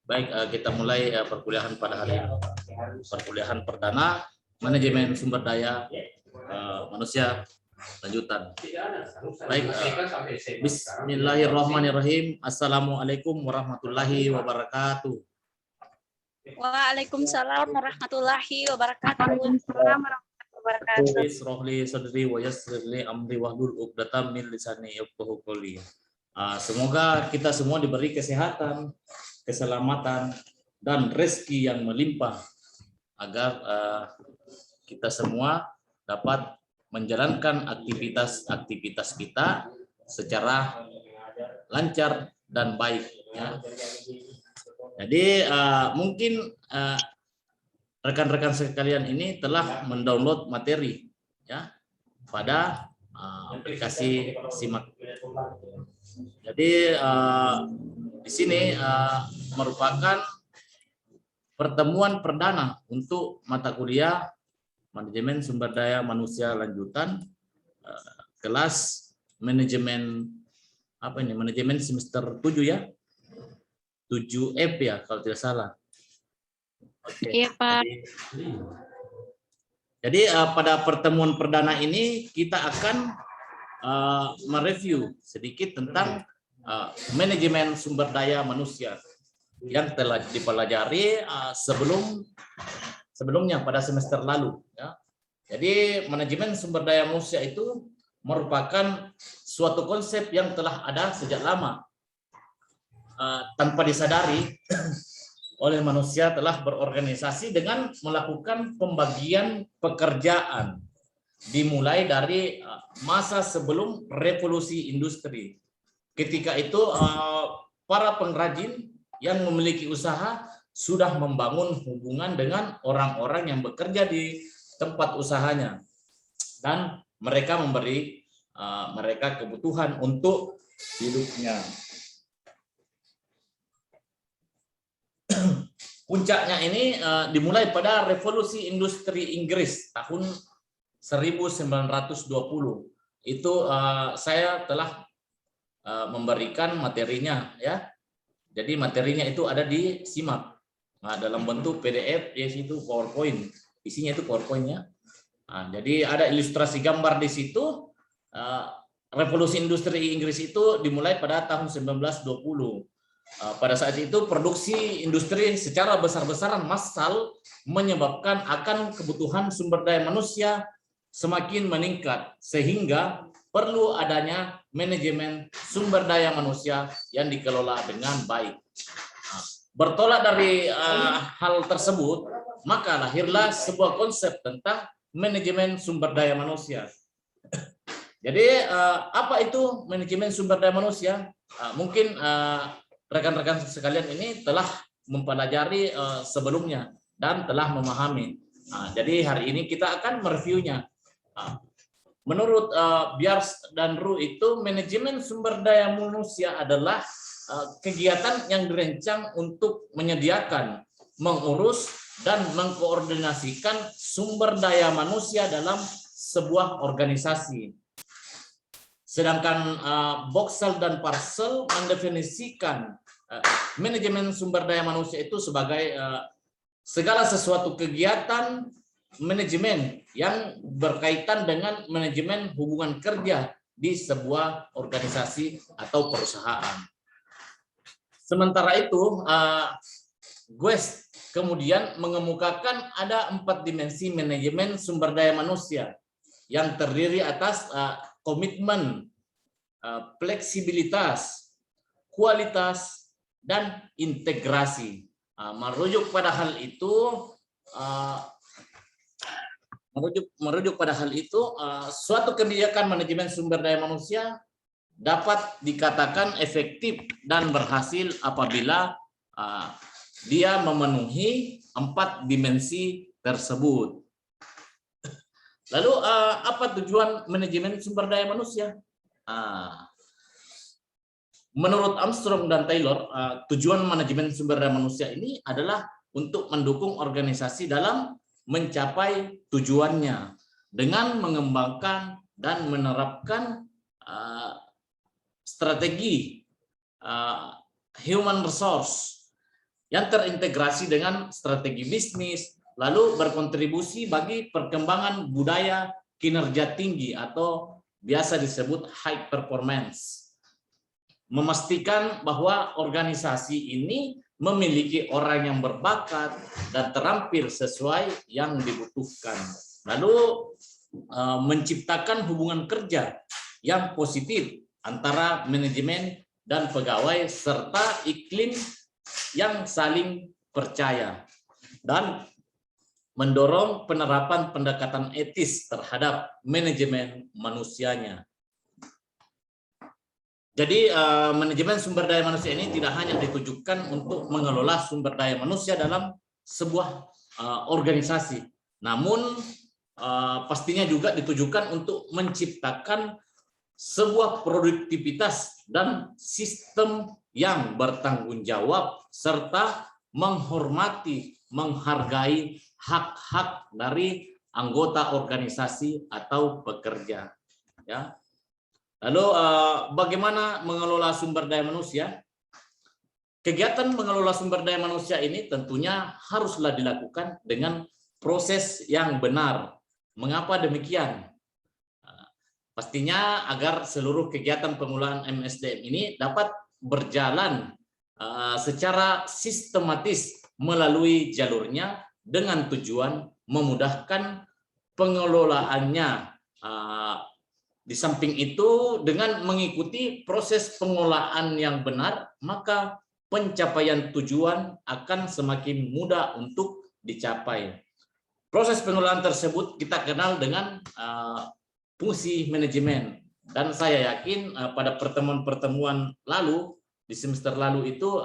Baik, kita mulai perkuliahan pada hari ini. Perkuliahan perdana manajemen sumber daya manusia lanjutan. Baik, bismillahirrahmanirrahim. Assalamualaikum warahmatullahi wabarakatuh. Waalaikumsalam warahmatullahi wabarakatuh. Waalaikumsalam warahmatullahi wabarakatuh. Bisrohli sadri wa yassirli amri wahlul 'uqdatam min lisani yafqahu qawli. Semoga kita semua diberi kesehatan, keselamatan, dan rezeki yang melimpah agar kita semua dapat menjalankan aktivitas kita secara lancar dan baik. Ya. Jadi mungkin rekan-rekan sekalian ini telah mendownload materi ya pada aplikasi SIMAK. Jadi di sini merupakan pertemuan perdana untuk mata kuliah manajemen sumber daya manusia lanjutan kelas manajemen manajemen semester 7 ya. 7F ya kalau tidak salah. Oke. Iya, Pak. Jadi pada pertemuan perdana ini kita akan mereview sedikit tentang manajemen sumber daya manusia yang telah dipelajari sebelumnya pada semester lalu. Ya. Jadi manajemen sumber daya manusia itu merupakan suatu konsep yang telah ada sejak lama. Tanpa disadari oleh manusia telah berorganisasi dengan melakukan pembagian pekerjaan dimulai dari masa sebelum revolusi industri. Ketika itu para pengrajin yang memiliki usaha sudah membangun hubungan dengan orang-orang yang bekerja di tempat usahanya dan mereka memberi mereka kebutuhan untuk hidupnya. Puncaknya ini dimulai pada revolusi industri Inggris tahun 1920. Itu saya telah memberikan materinya ya. Jadi materinya itu ada di SIMAK. Nah, dalam bentuk PDF yaitu PowerPoint. Isinya itu PowerPoint-nya. Nah, jadi ada ilustrasi gambar di situ. Revolusi industri Inggris itu dimulai pada tahun 1920. Pada saat itu produksi industri secara besar-besaran massal menyebabkan akan kebutuhan sumber daya manusia semakin meningkat sehingga perlu adanya manajemen sumber daya manusia yang dikelola dengan baik. Bertolak dari hal tersebut, maka lahirlah sebuah konsep tentang manajemen sumber daya manusia. Jadi apa itu manajemen sumber daya manusia? Mungkin rekan-rekan sekalian ini telah mempelajari sebelumnya dan telah memahami. Jadi hari ini kita akan mereviewnya. Menurut Biars dan Ru itu manajemen sumber daya manusia adalah kegiatan yang dirancang untuk menyediakan, mengurus, dan mengkoordinasikan sumber daya manusia dalam sebuah organisasi. Sedangkan Boxall dan Parcell mendefinisikan manajemen sumber daya manusia itu sebagai segala sesuatu kegiatan manajemen yang berkaitan dengan manajemen hubungan kerja di sebuah organisasi atau perusahaan. Sementara itu, Guest kemudian mengemukakan ada 4 dimensi manajemen sumber daya manusia yang terdiri atas komitmen, fleksibilitas, kualitas, dan integrasi. Merujuk pada hal itu, suatu kebijakan manajemen sumber daya manusia dapat dikatakan efektif dan berhasil apabila dia memenuhi 4 dimensi tersebut. Lalu apa tujuan manajemen sumber daya manusia? Menurut Armstrong dan Taylor, tujuan manajemen sumber daya manusia ini adalah untuk mendukung organisasi dalam mencapai tujuannya dengan mengembangkan dan menerapkan strategi human resource yang terintegrasi dengan strategi bisnis, lalu berkontribusi bagi perkembangan budaya kinerja tinggi atau biasa disebut high performance. Memastikan bahwa organisasi ini memiliki orang yang berbakat dan terampil sesuai yang dibutuhkan. Lalu menciptakan hubungan kerja yang positif antara manajemen dan pegawai serta iklim yang saling percaya dan mendorong penerapan pendekatan etis terhadap manajemen manusianya. Jadi manajemen sumber daya manusia ini tidak hanya ditujukan untuk mengelola sumber daya manusia dalam sebuah organisasi, namun pastinya juga ditujukan untuk menciptakan sebuah produktivitas dan sistem yang bertanggung jawab serta menghormati, menghargai hak-hak dari anggota organisasi atau pekerja. Ya. Lalu bagaimana mengelola sumber daya manusia? Kegiatan mengelola sumber daya manusia ini tentunya haruslah dilakukan dengan proses yang benar. Mengapa demikian? Pastinya agar seluruh kegiatan pengelolaan MSDM ini dapat berjalan secara sistematis melalui jalurnya dengan tujuan memudahkan pengelolaannya. Di samping itu, dengan mengikuti proses pengelolaan yang benar, maka pencapaian tujuan akan semakin mudah untuk dicapai. Proses pengelolaan tersebut kita kenal dengan fungsi manajemen. Dan saya yakin pada pertemuan-pertemuan lalu, di semester lalu itu,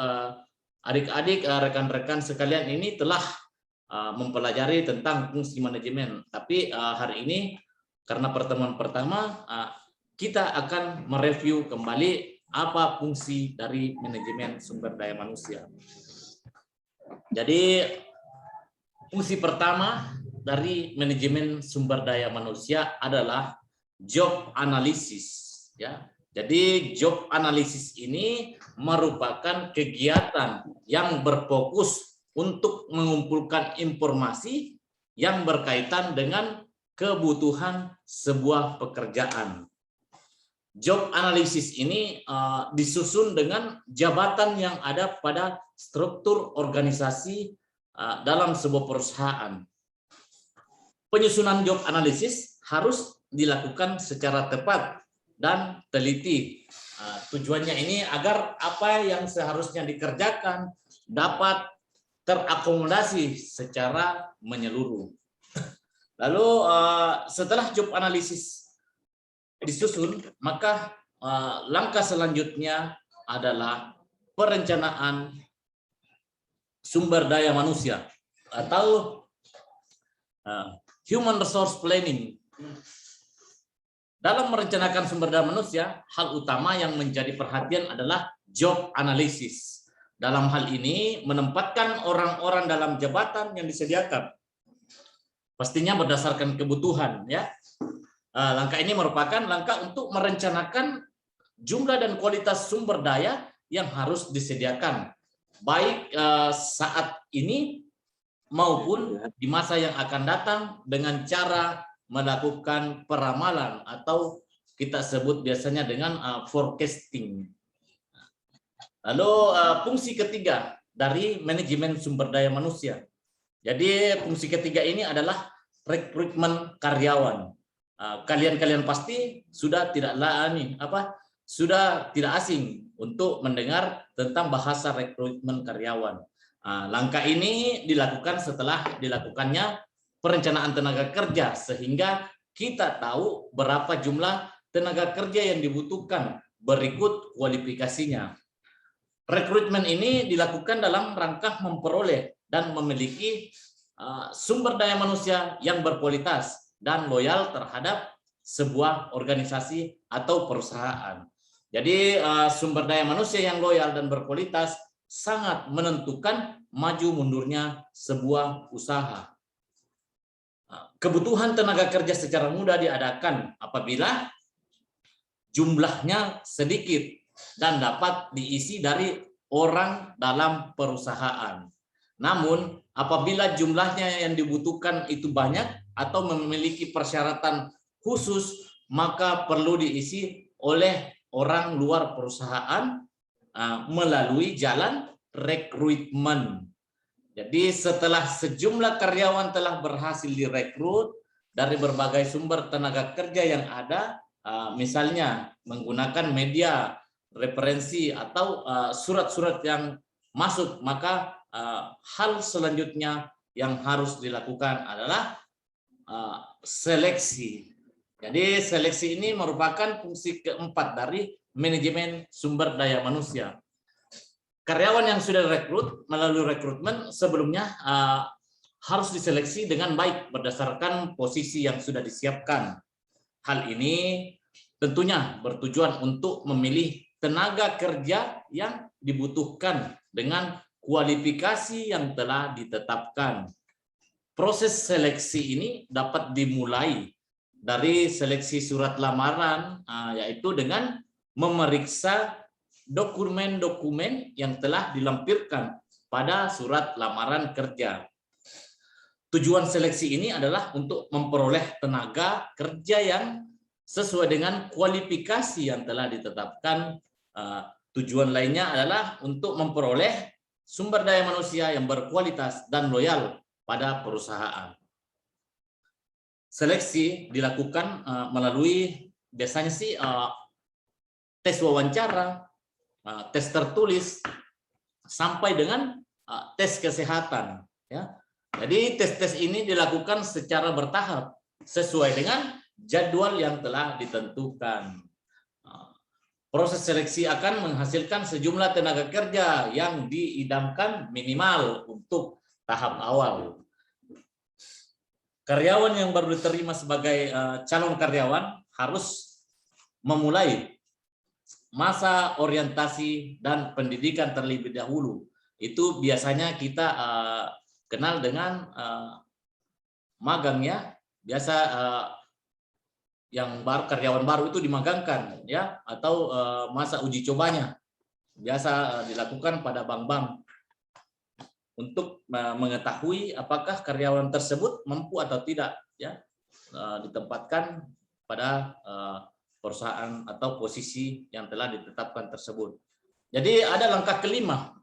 adik-adik, rekan-rekan sekalian ini telah mempelajari tentang fungsi manajemen. Tapi hari ini, karena pertemuan pertama, kita akan mereview kembali apa fungsi dari manajemen sumber daya manusia. Jadi, fungsi pertama dari manajemen sumber daya manusia adalah job analysis. Ya. Jadi, job analysis ini merupakan kegiatan yang berfokus untuk mengumpulkan informasi yang berkaitan dengan kebutuhan sebuah pekerjaan. Job analisis ini disusun dengan jabatan yang ada pada struktur organisasi dalam sebuah perusahaan. Penyusunan job analisis harus dilakukan secara tepat dan teliti. Tujuannya ini agar apa yang seharusnya dikerjakan dapat terakomodasi secara menyeluruh. Lalu setelah job analisis disusun, maka langkah selanjutnya adalah perencanaan sumber daya manusia atau human resource planning. Dalam merencanakan sumber daya manusia, hal utama yang menjadi perhatian adalah job analysis. Dalam hal ini menempatkan orang-orang dalam jabatan yang disediakan. Pastinya berdasarkan kebutuhan, ya. Langkah ini merupakan langkah untuk merencanakan jumlah dan kualitas sumber daya yang harus disediakan, baik saat ini maupun di masa yang akan datang dengan cara melakukan peramalan atau kita sebut biasanya dengan forecasting. Lalu fungsi ketiga dari manajemen sumber daya manusia. Jadi fungsi ketiga ini adalah rekrutmen karyawan. Kalian pasti sudah sudah tidak asing untuk mendengar tentang bahasa rekrutmen karyawan. Langkah ini dilakukan setelah dilakukannya perencanaan tenaga kerja sehingga kita tahu berapa jumlah tenaga kerja yang dibutuhkan berikut kualifikasinya. Rekrutmen ini dilakukan dalam rangka memperoleh dan memiliki sumber daya manusia yang berkualitas dan loyal terhadap sebuah organisasi atau perusahaan. Jadi sumber daya manusia yang loyal dan berkualitas sangat menentukan maju mundurnya sebuah usaha. Kebutuhan tenaga kerja secara mudah diadakan apabila jumlahnya sedikit dan dapat diisi dari orang dalam perusahaan. Namun, apabila jumlahnya yang dibutuhkan itu banyak atau memiliki persyaratan khusus, maka perlu diisi oleh orang luar perusahaan melalui jalan rekrutmen. Jadi setelah sejumlah karyawan telah berhasil direkrut dari berbagai sumber tenaga kerja yang ada, misalnya menggunakan media, referensi atau surat-surat yang masuk, maka hal selanjutnya yang harus dilakukan adalah seleksi. Jadi seleksi ini merupakan fungsi keempat dari manajemen sumber daya manusia. Karyawan yang sudah direkrut melalui rekrutmen sebelumnya harus diseleksi dengan baik berdasarkan posisi yang sudah disiapkan. Hal ini tentunya bertujuan untuk memilih tenaga kerja yang dibutuhkan dengan kualifikasi yang telah ditetapkan. Proses seleksi ini dapat dimulai dari seleksi surat lamaran, yaitu dengan memeriksa dokumen-dokumen yang telah dilampirkan pada surat lamaran kerja. Tujuan seleksi ini adalah untuk memperoleh tenaga kerja yang sesuai dengan kualifikasi yang telah ditetapkan. Tujuan lainnya adalah untuk memperoleh sumber daya manusia yang berkualitas dan loyal pada perusahaan. Seleksi dilakukan melalui biasanya sih tes wawancara, tes tertulis, sampai dengan tes kesehatan. Ya. Jadi tes-tes ini dilakukan secara bertahap sesuai dengan jadwal yang telah ditentukan. Proses seleksi akan menghasilkan sejumlah tenaga kerja yang diidamkan minimal untuk tahap awal. Karyawan yang baru diterima sebagai calon karyawan harus memulai masa orientasi dan pendidikan terlebih dahulu. Itu biasanya kita kenal dengan magang, ya. Biasa yang baru, karyawan baru itu dimagangkan, ya, atau masa uji cobanya biasa dilakukan pada bank-bank untuk mengetahui apakah karyawan tersebut mampu atau tidak, ya, ditempatkan pada perusahaan atau posisi yang telah ditetapkan tersebut. Jadi ada langkah kelima.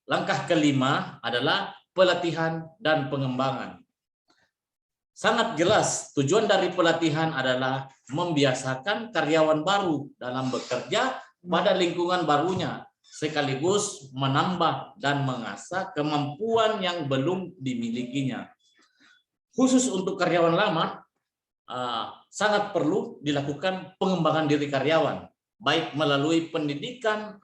Langkah kelima adalah pelatihan dan pengembangan. Sangat jelas tujuan dari pelatihan adalah membiasakan karyawan baru dalam bekerja pada lingkungan barunya, sekaligus menambah dan mengasah kemampuan yang belum dimilikinya. Khusus untuk karyawan lama, sangat perlu dilakukan pengembangan diri karyawan, baik melalui pendidikan,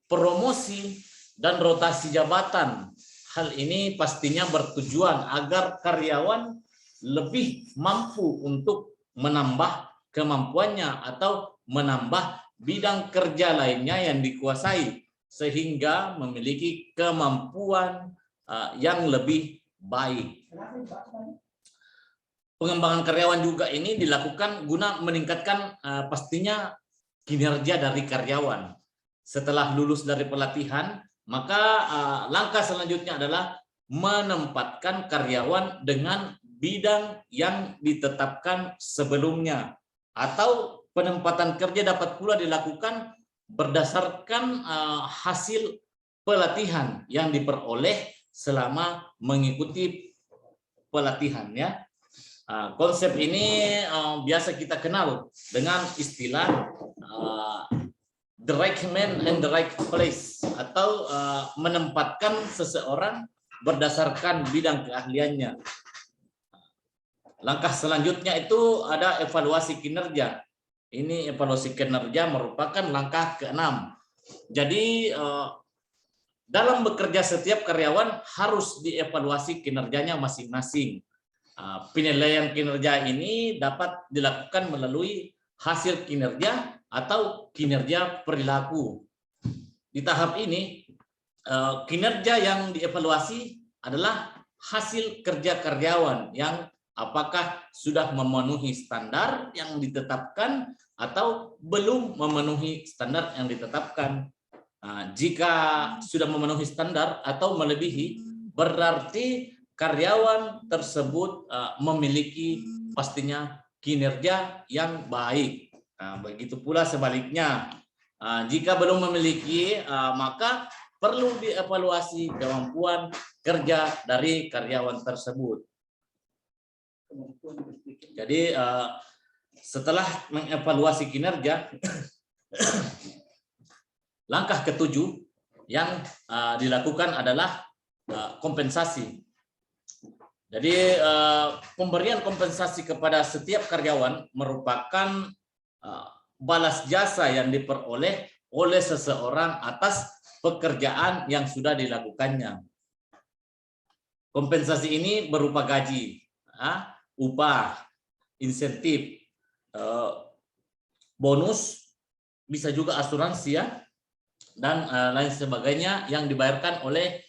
promosi, dan rotasi jabatan. Hal ini pastinya bertujuan agar karyawan lebih mampu untuk menambah kemampuannya atau menambah bidang kerja lainnya yang dikuasai, sehingga memiliki kemampuan yang lebih baik. Pengembangan karyawan juga ini dilakukan guna meningkatkan pastinya kinerja dari karyawan. Setelah lulus dari pelatihan, maka langkah selanjutnya adalah menempatkan karyawan dengan bidang yang ditetapkan sebelumnya, atau penempatan kerja dapat pula dilakukan berdasarkan hasil pelatihan yang diperoleh selama mengikuti pelatihan, ya. Konsep ini biasa kita kenal dengan istilah the right man and the right place, atau menempatkan seseorang berdasarkan bidang keahliannya. Langkah selanjutnya itu ada evaluasi kinerja. Ini evaluasi kinerja merupakan langkah keenam. Jadi dalam bekerja setiap karyawan harus dievaluasi kinerjanya masing-masing. Penilaian kinerja ini dapat dilakukan melalui hasil kinerja atau kinerja perilaku. Di tahap ini, kinerja yang dievaluasi adalah hasil kerja karyawan yang apakah sudah memenuhi standar yang ditetapkan atau belum memenuhi standar yang ditetapkan. Jika sudah memenuhi standar atau melebihi, berarti karyawan tersebut memiliki pastinya kinerja yang baik. Begitu pula sebaliknya, jika belum memiliki, maka perlu dievaluasi kemampuan kerja dari karyawan tersebut. Jadi setelah mengevaluasi kinerja, langkah ketujuh yang dilakukan adalah kompensasi. Jadi pemberian kompensasi kepada setiap karyawan merupakan balas jasa yang diperoleh oleh seseorang atas pekerjaan yang sudah dilakukannya. Kompensasi ini berupa gaji, upah, insentif, bonus, bisa juga asuransi ya, dan lain sebagainya yang dibayarkan oleh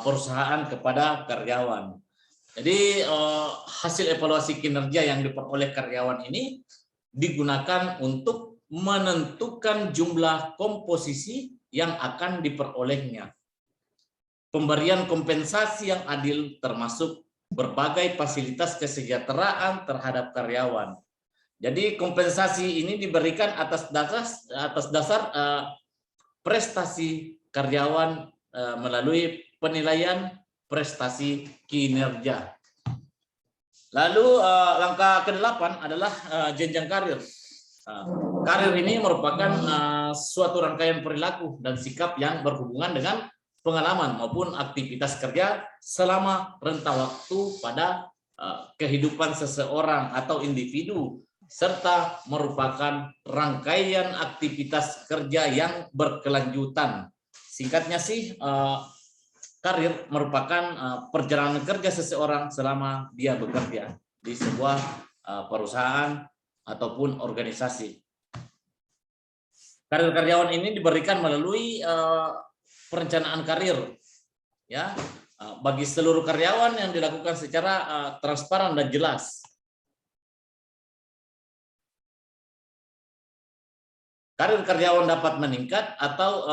perusahaan kepada karyawan. Jadi hasil evaluasi kinerja yang diperoleh karyawan ini digunakan untuk menentukan jumlah komposisi yang akan diperolehnya. Pemberian kompensasi yang adil termasuk berbagai fasilitas kesejahteraan terhadap karyawan. Jadi kompensasi ini diberikan atas dasar prestasi karyawan melalui penilaian prestasi kinerja. Lalu langkah ke-8 adalah jenjang karir. Karir ini merupakan suatu rangkaian perilaku dan sikap yang berhubungan dengan pengalaman maupun aktivitas kerja selama rentang waktu pada kehidupan seseorang atau individu, serta merupakan rangkaian aktivitas kerja yang berkelanjutan. Singkatnya sih, karir merupakan perjalanan kerja seseorang selama dia bekerja di sebuah perusahaan ataupun organisasi. Karir karyawan ini diberikan melalui perencanaan karir, ya, bagi seluruh karyawan yang dilakukan secara transparan dan jelas. Karir karyawan dapat meningkat atau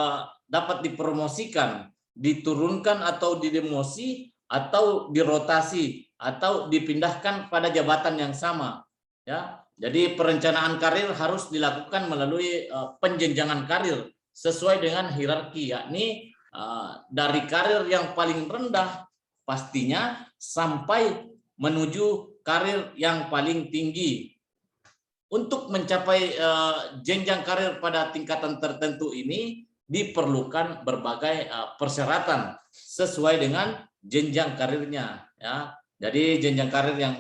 dapat dipromosikan, diturunkan atau didemosi, atau dirotasi, atau dipindahkan pada jabatan yang sama. Ya, jadi perencanaan karir harus dilakukan melalui penjenjangan karir sesuai dengan hierarki, yakni dari karir yang paling rendah pastinya sampai menuju karir yang paling tinggi. Untuk mencapai jenjang karir pada tingkatan tertentu ini diperlukan berbagai persyaratan sesuai dengan jenjang karirnya. Ya. Jadi jenjang karir yang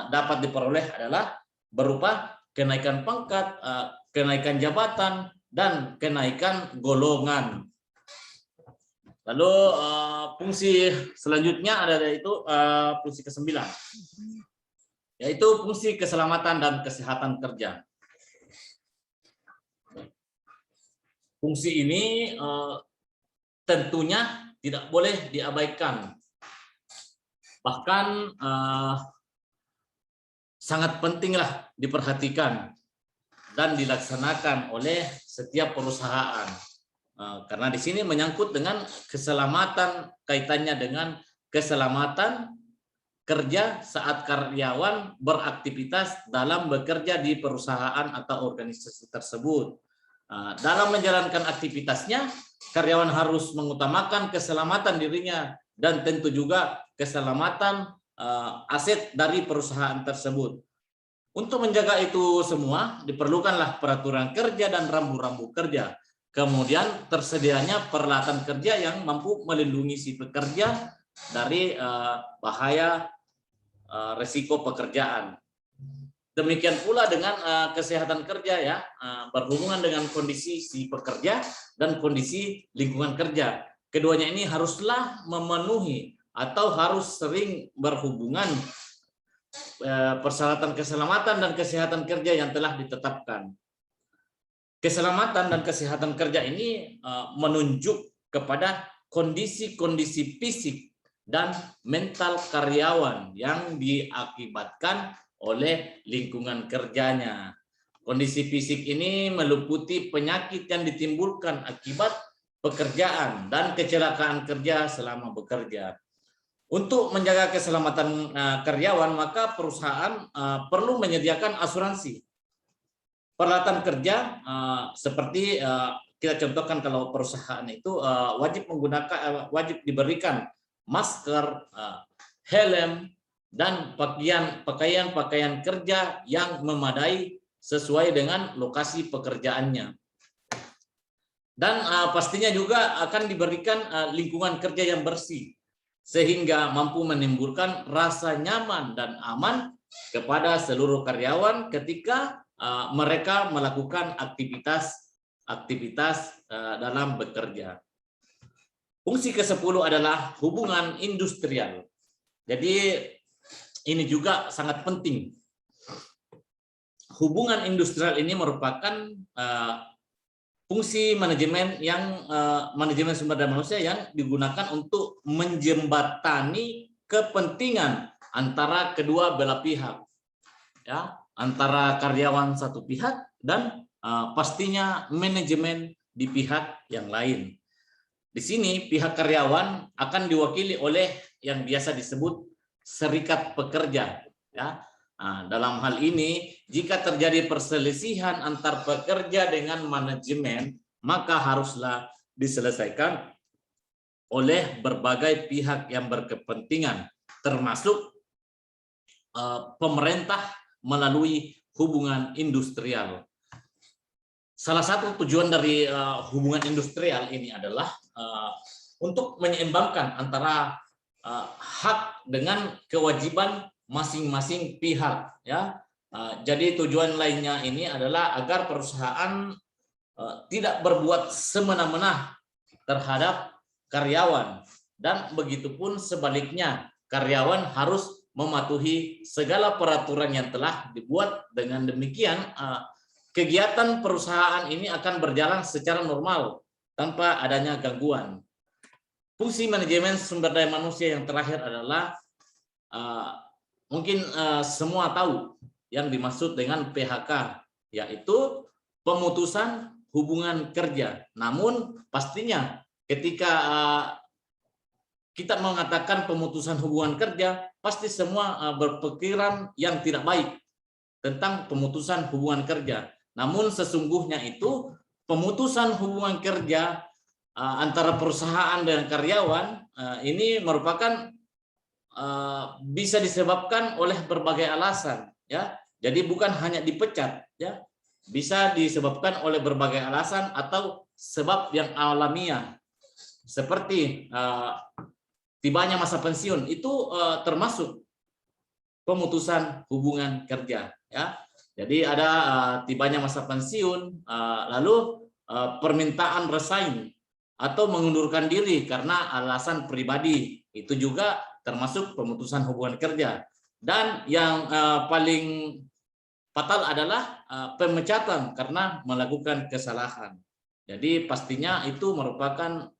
dapat diperoleh adalah berupa kenaikan pangkat, kenaikan jabatan, dan kenaikan golongan. Lalu fungsi selanjutnya ada yaitu fungsi ke-9. Yaitu fungsi keselamatan dan kesehatan kerja. Fungsi ini tentunya tidak boleh diabaikan. Bahkan sangat pentinglah diperhatikan dan dilaksanakan oleh setiap perusahaan. Karena di sini menyangkut dengan keselamatan, kaitannya dengan keselamatan kerja saat karyawan beraktivitas dalam bekerja di perusahaan atau organisasi tersebut. Dalam menjalankan aktivitasnya, karyawan harus mengutamakan keselamatan dirinya dan tentu juga keselamatan aset dari perusahaan tersebut. Untuk menjaga itu semua, diperlukanlah peraturan kerja dan rambu-rambu kerja. Kemudian tersedianya peralatan kerja yang mampu melindungi si pekerja dari bahaya resiko pekerjaan. Demikian pula dengan kesehatan kerja, ya, berhubungan dengan kondisi si pekerja dan kondisi lingkungan kerja. Keduanya ini haruslah memenuhi atau harus sering berhubungan persyaratan keselamatan dan kesehatan kerja yang telah ditetapkan. Keselamatan dan kesehatan kerja ini menunjuk kepada kondisi-kondisi fisik dan mental karyawan yang diakibatkan oleh lingkungan kerjanya. Kondisi fisik ini meliputi penyakit yang ditimbulkan akibat pekerjaan dan kecelakaan kerja selama bekerja. Untuk menjaga keselamatan karyawan, maka perusahaan perlu menyediakan asuransi peralatan kerja seperti kita contohkan kalau perusahaan itu wajib diberikan masker, helm, dan pakaian kerja yang memadai sesuai dengan lokasi pekerjaannya. Dan pastinya juga akan diberikan lingkungan kerja yang bersih sehingga mampu menimbulkan rasa nyaman dan aman kepada seluruh karyawan ketika mereka melakukan aktivitas dalam bekerja. Fungsi ke-10 adalah hubungan industrial. Jadi ini juga sangat penting. Hubungan industrial ini merupakan fungsi manajemen manajemen sumber daya manusia yang digunakan untuk menjembatani kepentingan antara kedua belah pihak, ya, antara karyawan satu pihak dan pastinya manajemen di pihak yang lain. Di sini pihak karyawan akan diwakili oleh yang biasa disebut serikat pekerja, ya. Dalam hal ini, jika terjadi perselisihan antar pekerja dengan manajemen, maka haruslah diselesaikan oleh berbagai pihak yang berkepentingan, termasuk pemerintah melalui hubungan industrial. Salah satu tujuan dari hubungan industrial ini adalah untuk menyeimbangkan antara hak dengan kewajiban masing-masing pihak, ya. Jadi tujuan lainnya ini adalah agar perusahaan tidak berbuat semena-mena terhadap karyawan, dan begitupun sebaliknya, karyawan harus mematuhi segala peraturan yang telah dibuat. Dengan demikian kegiatan perusahaan ini akan berjalan secara normal tanpa adanya gangguan. Fungsi manajemen sumber daya manusia yang terakhir adalah mungkin semua tahu yang dimaksud dengan PHK, yaitu pemutusan hubungan kerja. Namun pastinya ketika kita mengatakan pemutusan hubungan kerja, pasti semua berpikiran yang tidak baik tentang pemutusan hubungan kerja. Namun sesungguhnya itu pemutusan hubungan kerja antara perusahaan dan karyawan ini merupakan bisa disebabkan oleh berbagai alasan, ya. Jadi bukan hanya dipecat, ya. Bisa disebabkan oleh berbagai alasan atau sebab yang alamiah. Seperti tibanya masa pensiun, itu termasuk pemutusan hubungan kerja, ya. Jadi ada tibanya masa pensiun, lalu permintaan resign atau mengundurkan diri karena alasan pribadi, itu juga termasuk pemutusan hubungan kerja. Dan yang paling fatal adalah pemecatan karena melakukan kesalahan. Jadi pastinya itu merupakan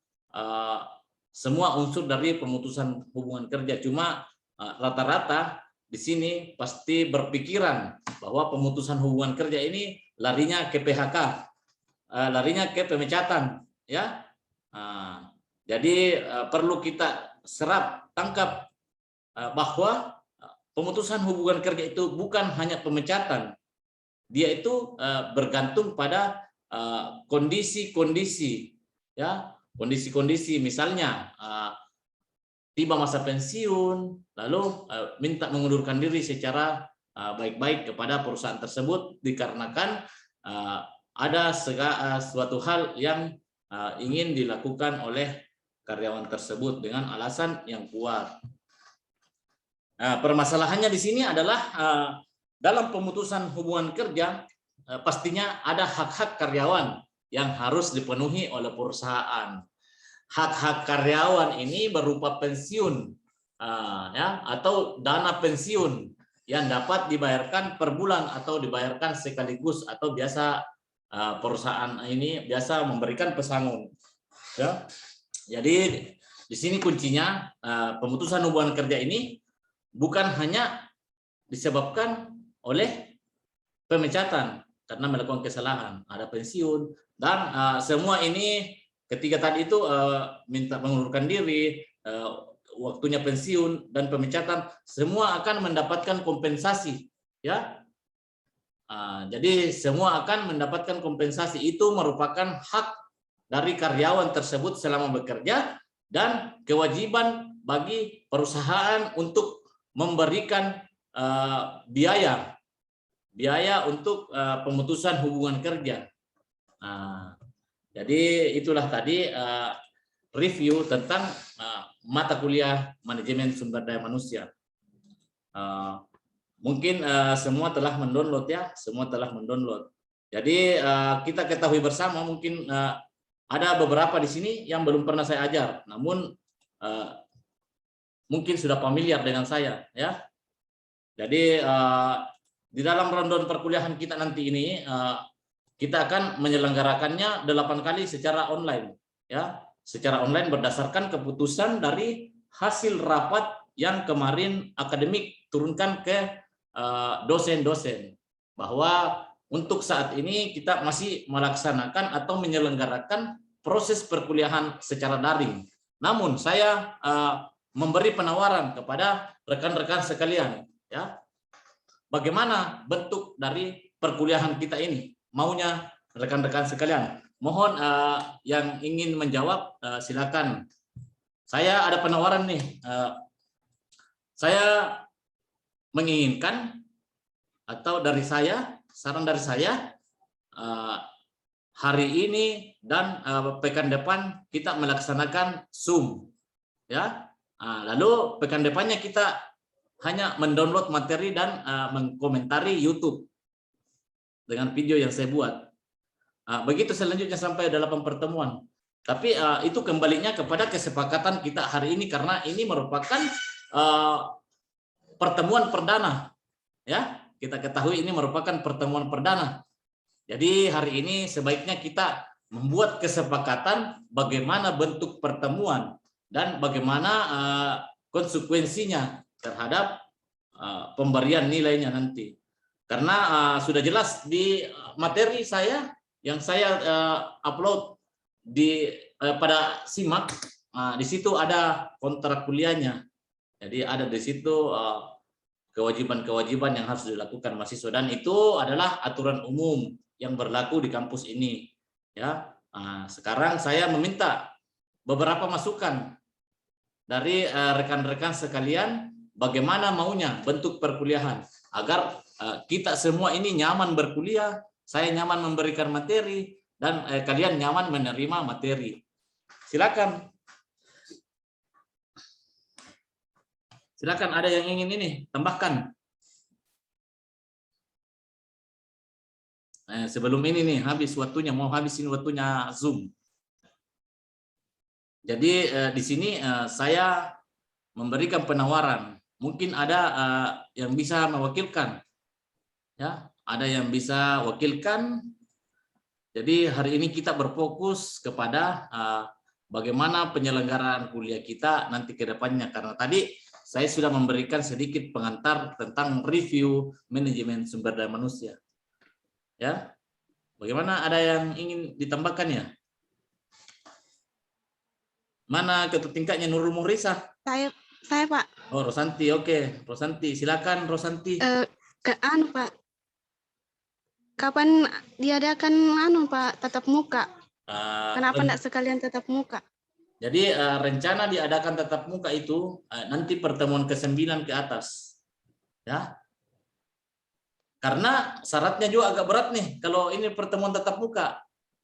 semua unsur dari pemutusan hubungan kerja. Cuma rata-rata di sini pasti berpikiran bahwa pemutusan hubungan kerja ini larinya ke PHK, larinya ke pemecatan, ya. Jadi perlu kita tangkap bahwa pemutusan hubungan kerja itu bukan hanya pemecatan, dia itu bergantung pada kondisi-kondisi, ya, kondisi-kondisi, misalnya tiba masa pensiun lalu minta mengundurkan diri secara baik-baik kepada perusahaan tersebut dikarenakan ada suatu hal yang ingin dilakukan oleh karyawan tersebut dengan alasan yang kuat. Permasalahannya di sini adalah dalam pemutusan hubungan kerja pastinya ada hak-hak karyawan yang harus dipenuhi oleh perusahaan. Hak-hak karyawan ini berupa pensiun, ya, atau dana pensiun yang dapat dibayarkan per bulan atau dibayarkan sekaligus, atau biasa perusahaan ini biasa memberikan pesangon, ya. Jadi di sini kuncinya pemutusan hubungan kerja ini bukan hanya disebabkan oleh pemecatan karena melakukan kesalahan, ada pensiun, dan semua ini ketiga tadi itu minta mengundurkan diri, waktunya pensiun dan pemecatan, semua akan mendapatkan kompensasi, ya. Jadi semua akan mendapatkan kompensasi. Itu merupakan hak dari karyawan tersebut selama bekerja dan kewajiban bagi perusahaan untuk memberikan biaya untuk pemutusan hubungan kerja. Jadi itulah tadi review tentang mata kuliah manajemen sumber daya manusia. Mungkin semua telah mendownload ya, semua telah mendownload. Jadi kita ketahui bersama, mungkin ada beberapa di sini yang belum pernah saya ajar, namun mungkin sudah familiar dengan saya ya. Jadi di dalam rundown perkuliahan kita nanti ini kita akan menyelenggarakannya 8 kali secara online ya, secara online berdasarkan keputusan dari hasil rapat yang kemarin akademik turunkan ke dosen-dosen, bahwa untuk saat ini kita masih melaksanakan atau menyelenggarakan proses perkuliahan secara daring. Namun saya memberi penawaran kepada rekan-rekan sekalian ya, bagaimana bentuk dari perkuliahan kita ini, maunya rekan-rekan sekalian. Mohon yang ingin menjawab silakan. Saya ada penawaran nih. Saya menginginkan, atau dari saya, saran dari saya, hari ini dan pekan depan kita melaksanakan Zoom ya. Lalu pekan depannya kita hanya mendownload materi dan mengkomentari YouTube dengan video yang saya buat. Begitu selanjutnya sampai 8 pertemuan. Tapi itu kembalinya kepada kesepakatan kita hari ini, karena ini merupakan pertemuan perdana. Ya, kita ketahui ini merupakan pertemuan perdana. Jadi hari ini sebaiknya kita membuat kesepakatan bagaimana bentuk pertemuan dan bagaimana konsekuensinya terhadap pemberian nilainya nanti. Karena sudah jelas di materi saya yang saya upload pada SIMAK, di situ ada kontrak kuliahnya. Jadi ada di situ kewajiban-kewajiban yang harus dilakukan mahasiswa, dan itu adalah aturan umum yang berlaku di kampus ini. Ya, sekarang saya meminta beberapa masukan dari rekan-rekan sekalian, bagaimana maunya bentuk perkuliahan agar kita semua ini nyaman berkuliah, saya nyaman memberikan materi, dan kalian nyaman menerima materi. Silakan. Silakan, ada yang ingin ini tambahkan. Sebelum ini nih habis waktunya, mau habisin waktunya Zoom. Jadi di sini saya memberikan penawaran. Mungkin ada yang bisa mewakilkan, ya, ada yang bisa wakilkan. Jadi hari ini kita berfokus kepada bagaimana penyelenggaraan kuliah kita nanti ke depannya, karena tadi saya sudah memberikan sedikit pengantar tentang review manajemen sumber daya manusia. Ya, bagaimana, ada yang ingin ditambahkan ya? Mana ketua tingkatnya, Nurul Muhrisah? Saya Pak. Oh, Rosanti, oke. Rosanti, silakan Rosanti. Pak. Kapan diadakan Pak tatap muka? Kenapa enggak sekalian tatap muka? Jadi rencana diadakan tatap muka itu nanti pertemuan ke-9 ke atas. Ya. Karena syaratnya juga agak berat nih kalau ini pertemuan tatap muka.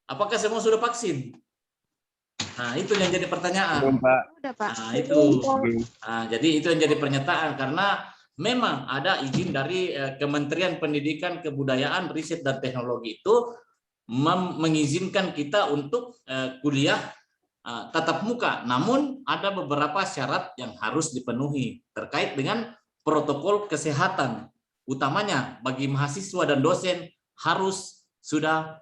Apakah semua sudah vaksin? Nah, itu yang jadi pertanyaan. Udah, Pak. Nah, itu. Jadi itu yang jadi pernyataan, karena memang ada izin dari Kementerian Pendidikan, Kebudayaan, Riset dan Teknologi itu mengizinkan kita untuk kuliah tatap muka, namun ada beberapa syarat yang harus dipenuhi terkait dengan protokol kesehatan, utamanya bagi mahasiswa dan dosen harus sudah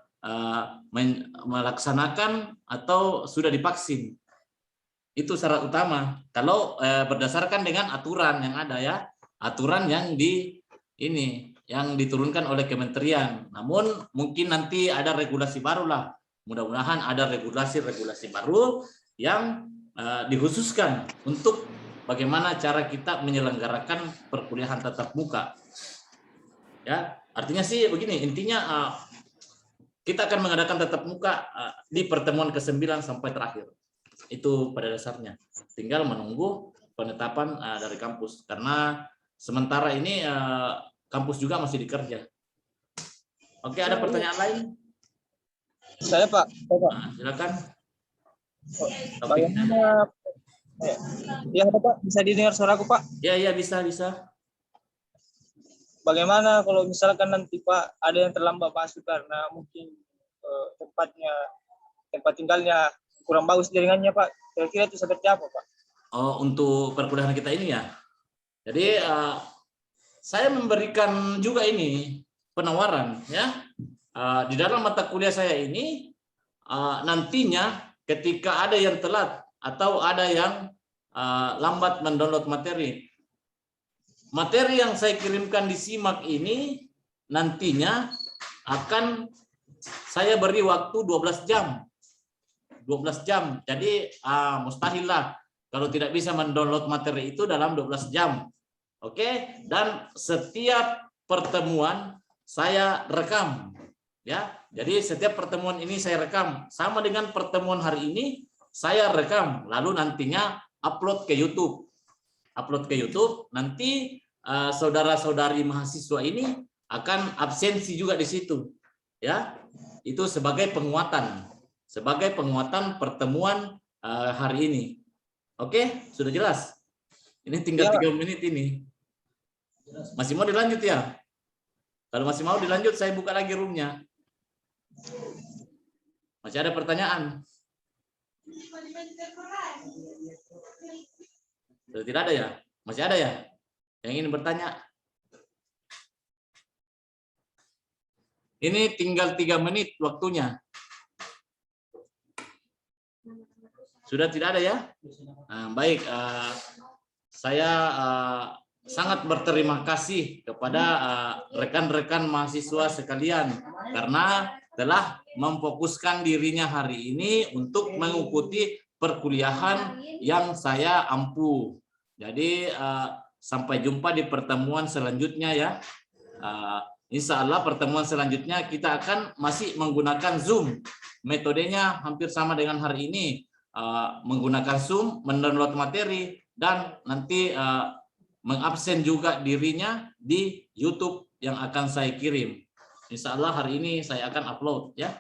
melaksanakan atau sudah divaksin. Itu syarat utama. Kalau berdasarkan dengan aturan yang ada ya, aturan yang yang diturunkan oleh kementerian. Namun mungkin nanti ada regulasi barulah Mudah-mudahan ada regulasi-regulasi baru yang dikhususkan untuk bagaimana cara kita menyelenggarakan perkuliahan tatap muka. Ya, artinya sih begini, intinya kita akan mengadakan tatap muka di pertemuan ke-9 sampai terakhir. Itu pada dasarnya. Tinggal menunggu penetapan dari kampus, karena sementara ini kampus juga masih dikerja. Oke, ada pertanyaan lain? Saya Pak. Silakan. Bagaimana? Ya Pak, bisa didengar suaraku Pak? Ya bisa. Bagaimana kalau misalkan nanti Pak ada yang terlambat masuk karena mungkin tempat tinggalnya kurang bagus jaringannya Pak? Kira-kira itu seperti apa Pak? Oh, untuk perkuliahan kita ini ya. Jadi saya memberikan juga ini penawaran ya. Di dalam mata kuliah saya ini nantinya ketika ada yang telat atau ada yang lambat mendownload materi yang saya kirimkan di SIMAK ini nantinya akan saya beri waktu 12 jam. 12 jam. Jadi mustahil lah kalau tidak bisa mendownload materi itu dalam 12 jam. Oke, dan setiap pertemuan saya rekam. Ya, jadi setiap pertemuan ini saya rekam. Sama dengan pertemuan hari ini saya rekam, lalu nantinya upload ke YouTube. Nanti saudara-saudari mahasiswa ini akan absensi juga di situ. Ya, itu sebagai penguatan pertemuan hari ini. Oke, sudah jelas. Ini tinggal 3 menit ini. Masih mau dilanjut ya? Kalau masih mau dilanjut, saya buka lagi roomnya. Masih ada pertanyaan? Sudah tidak ada ya? Masih ada ya? Yang ingin bertanya? Ini tinggal 3 menit waktunya. Sudah tidak ada ya? Nah, baik, saya sangat berterima kasih kepada rekan-rekan mahasiswa sekalian karena telah memfokuskan dirinya hari ini untuk mengikuti perkuliahan yang saya ampu. Jadi sampai jumpa di pertemuan selanjutnya ya. Insya Allah pertemuan selanjutnya kita akan masih menggunakan Zoom. Metodenya hampir sama dengan hari ini. Menggunakan Zoom, mendownload materi, dan nanti mengabsen juga dirinya di YouTube yang akan saya kirim. Insya Allah hari ini saya akan upload ya.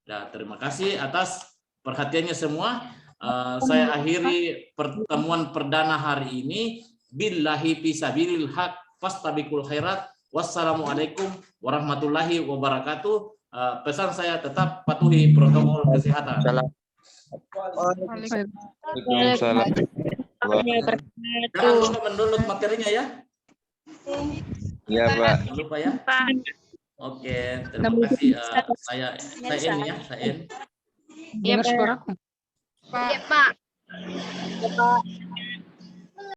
Ya, terima kasih atas perhatiannya semua. Saya akhiri pertemuan perdana hari ini. Billahi fisabilil haq fastabiqul khairat. Wassalamualaikum warahmatullahi wabarakatuh. Pesan saya tetap patuhi protokol kesehatan. Waalaikumsalam. Jangan lupa mendownload materinya ya. Iya Pak. Jangan lupa ya. Oke, terima kasih. Saya in ya, saya in. Iya, Pak. Iya, Pak.